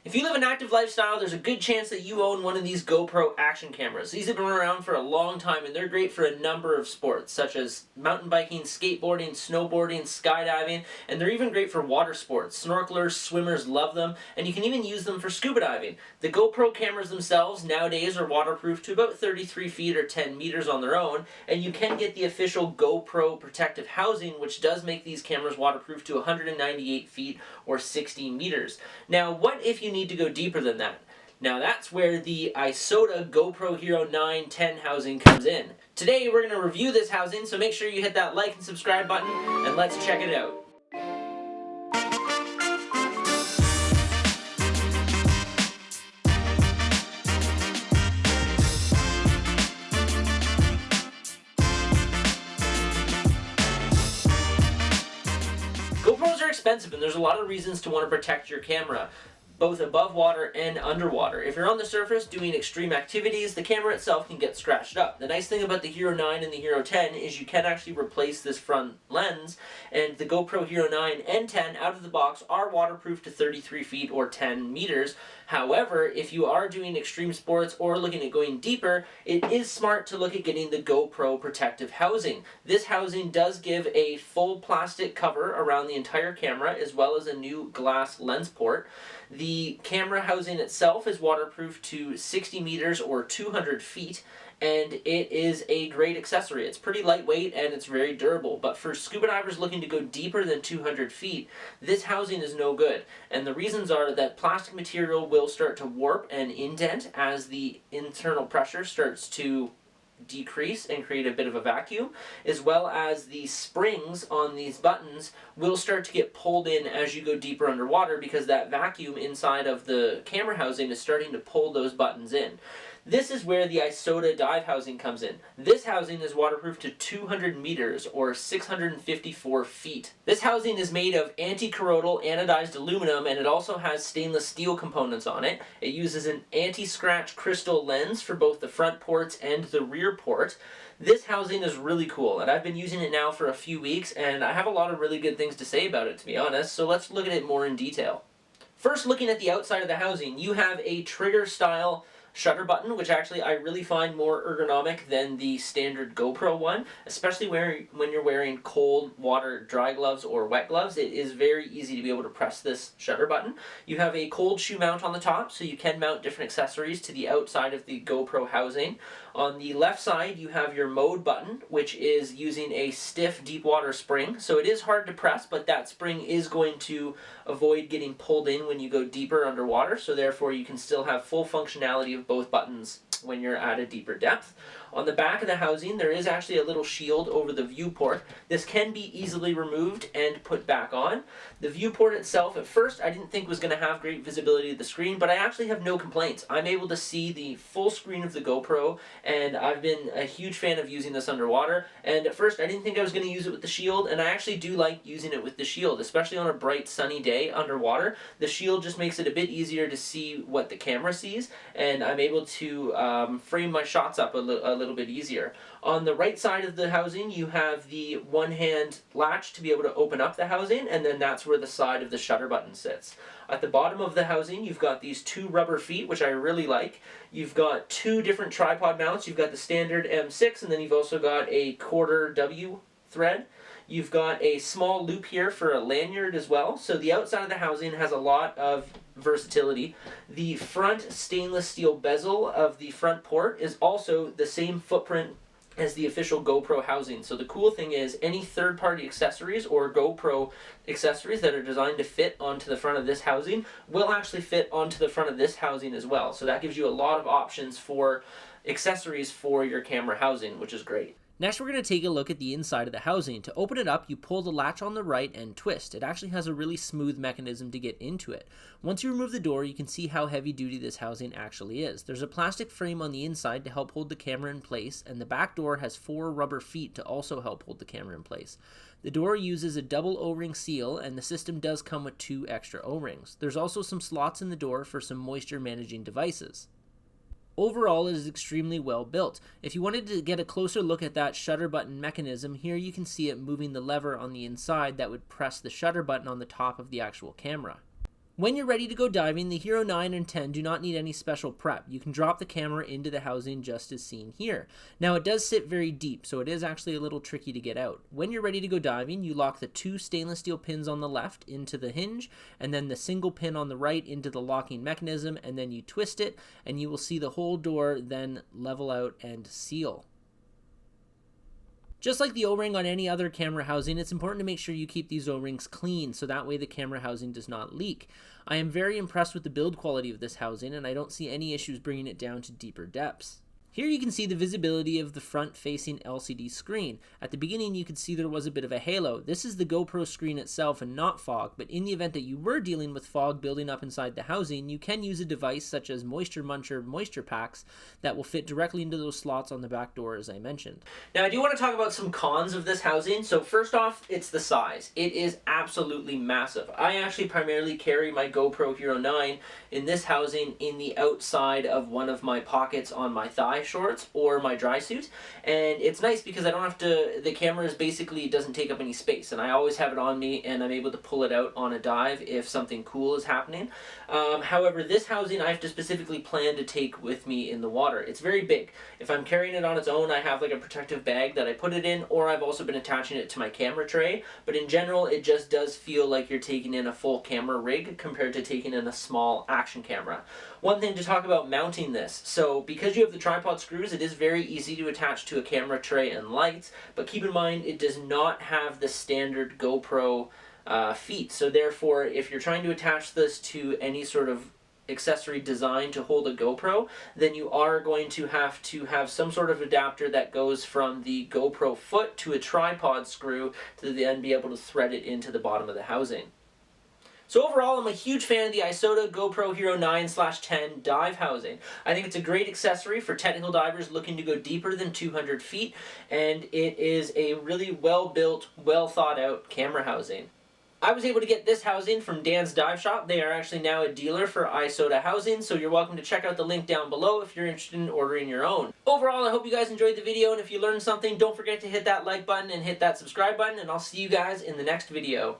If you live an active lifestyle, there's a good chance that you own one of these GoPro action cameras. These have been around for a long time and they're great for a number of sports such as mountain biking, skateboarding, snowboarding, skydiving, and they're even great for water sports. Snorkelers, swimmers love them, and you can even use them for scuba diving. The GoPro cameras themselves nowadays are waterproof to about 33 feet or 10 meters on their own, and you can get the official GoPro protective housing, which does make these cameras waterproof to 198 feet or 60 meters. Now, what if you need to go deeper than that? Now that's where the Isotta GoPro Hero 9 10 housing comes in. Today we're going to review this housing, so make sure you hit that like and subscribe button, and let's check it out. GoPros are expensive and there's a lot of reasons to want to protect your camera, both above water and underwater. If you're on the surface doing extreme activities, the camera itself can get scratched up. The nice thing about the Hero 9 and the Hero 10 is you can actually replace this front lens, and the GoPro Hero 9 and 10 out of the box are waterproof to 33 feet or 10 meters. However, if you are doing extreme sports or looking at going deeper, it is smart to look at getting the GoPro protective housing. This housing does give a full plastic cover around the entire camera as well as a new glass lens port. The camera housing itself is waterproof to 60 meters or 200 feet, and it is a great accessory. It's pretty lightweight and it's very durable, but for scuba divers looking to go deeper than 200 feet, this housing is no good. And the reasons are that plastic material will start to warp and indent as the internal pressure starts to decrease and create a bit of a vacuum, as well as the springs on these buttons will start to get pulled in as you go deeper underwater because that vacuum inside of the camera housing is starting to pull those buttons in. This is where the Isotta dive housing comes in. This housing is waterproof to 200 meters or 654 feet. This housing is made of anti-corrodal anodized aluminum, and it also has stainless steel components on it. It uses an anti-scratch crystal lens for both the front ports and the rear port. This housing is really cool, and I've been using it now for a few weeks, and I have a lot of really good things to say about it, to be honest, so let's look at it more in detail. First, looking at the outside of the housing, you have a trigger style shutter button, which actually I really find more ergonomic than the standard GoPro one, especially when you're wearing cold water dry gloves or wet gloves. It is very easy to be able to press this shutter button. You have a cold shoe mount on the top, so you can mount different accessories to the outside of the GoPro housing. On the left side, you have your mode button, which is using a stiff deep water spring, so it is hard to press, but that spring is going to avoid getting pulled in when you go deeper underwater, so therefore you can still have full functionality of both buttons when you're at a deeper depth. On the back of the housing, there is actually a little shield over the viewport. This can be easily removed and put back on. The viewport itself, at first, I didn't think was going to have great visibility of the screen, but I actually have no complaints. I'm able to see the full screen of the GoPro, and I've been a huge fan of using this underwater. And at first, I didn't think I was going to use it with the shield, and I actually do like using it with the shield, especially on a bright, sunny day underwater. The shield just makes it a bit easier to see what the camera sees, and I'm able to frame my shots up a little bit easier. On the right side of the housing, you have the one-hand latch to be able to open up the housing, and then that's where the side of the shutter button sits. At the bottom of the housing, you've got these two rubber feet, which I really like. You've got two different tripod mounts. You've got the standard M6, and then you've also got a quarter W thread. You've got a small loop here for a lanyard as well. So the outside of the housing has a lot of versatility. The front stainless steel bezel of the front port is also the same footprint as the official GoPro housing. So the cool thing is any third-party accessories or GoPro accessories that are designed to fit onto the front of this housing will actually fit onto the front of this housing as well. So that gives you a lot of options for accessories for your camera housing, which is great. Next, we're going to take a look at the inside of the housing. To open it up, you pull the latch on the right and twist. It actually has a really smooth mechanism to get into it. Once you remove the door, you can see how heavy duty this housing actually is. There's a plastic frame on the inside to help hold the camera in place, and the back door has 4 rubber feet to also help hold the camera in place. The door uses a double O-ring seal, and the system does come with 2 extra O-rings. There's also some slots in the door for some moisture managing devices. Overall, it is extremely well built. If you wanted to get a closer look at that shutter button mechanism, here you can see it moving the lever on the inside that would press the shutter button on the top of the actual camera. When you're ready to go diving, the Hero 9 and 10 do not need any special prep. You can drop the camera into the housing just as seen here. Now it does sit very deep, so it is actually a little tricky to get out. When you're ready to go diving, you lock the 2 stainless steel pins on the left into the hinge, and then the single pin on the right into the locking mechanism, and then you twist it, and you will see the whole door then level out and seal. Just like the O-ring on any other camera housing, it's important to make sure you keep these O-rings clean so that way the camera housing does not leak. I am very impressed with the build quality of this housing, and I don't see any issues bringing it down to deeper depths. Here you can see the visibility of the front-facing LCD screen. At the beginning you could see there was a bit of a halo. This is the GoPro screen itself and not fog, but in the event that you were dealing with fog building up inside the housing, you can use a device such as Moisture Muncher moisture packs that will fit directly into those slots on the back door as I mentioned. Now I do want to talk about some cons of this housing. So first off, it's the size. It is absolutely massive. I actually primarily carry my GoPro Hero 9 in this housing in the outside of one of my pockets on my thigh shorts or my dry suit, and it's nice because I don't have to, the camera is basically doesn't take up any space, and I always have it on me and I'm able to pull it out on a dive if something cool is happening. However, this housing I have to specifically plan to take with me in the water. It's very big. If I'm carrying it on its own, I have like a protective bag that I put it in, or I've also been attaching it to my camera tray, but in general it just does feel like you're taking in a full camera rig compared to taking in a small action camera. One thing to talk about mounting this, so because you have the tripod screws, it is very easy to attach to a camera tray and lights, but keep in mind it does not have the standard GoPro feet, so therefore if you're trying to attach this to any sort of accessory designed to hold a GoPro, then you are going to have some sort of adapter that goes from the GoPro foot to a tripod screw to then be able to thread it into the bottom of the housing. So overall, I'm a huge fan of the Isotta GoPro Hero 9/10 dive housing. I think it's a great accessory for technical divers looking to go deeper than 200 feet, and it is a really well-built, well-thought-out camera housing. I was able to get this housing from Dan's Dive Shop. They are actually now a dealer for Isotta housing, so you're welcome to check out the link down below if you're interested in ordering your own. Overall, I hope you guys enjoyed the video, and if you learned something, don't forget to hit that like button and hit that subscribe button, and I'll see you guys in the next video.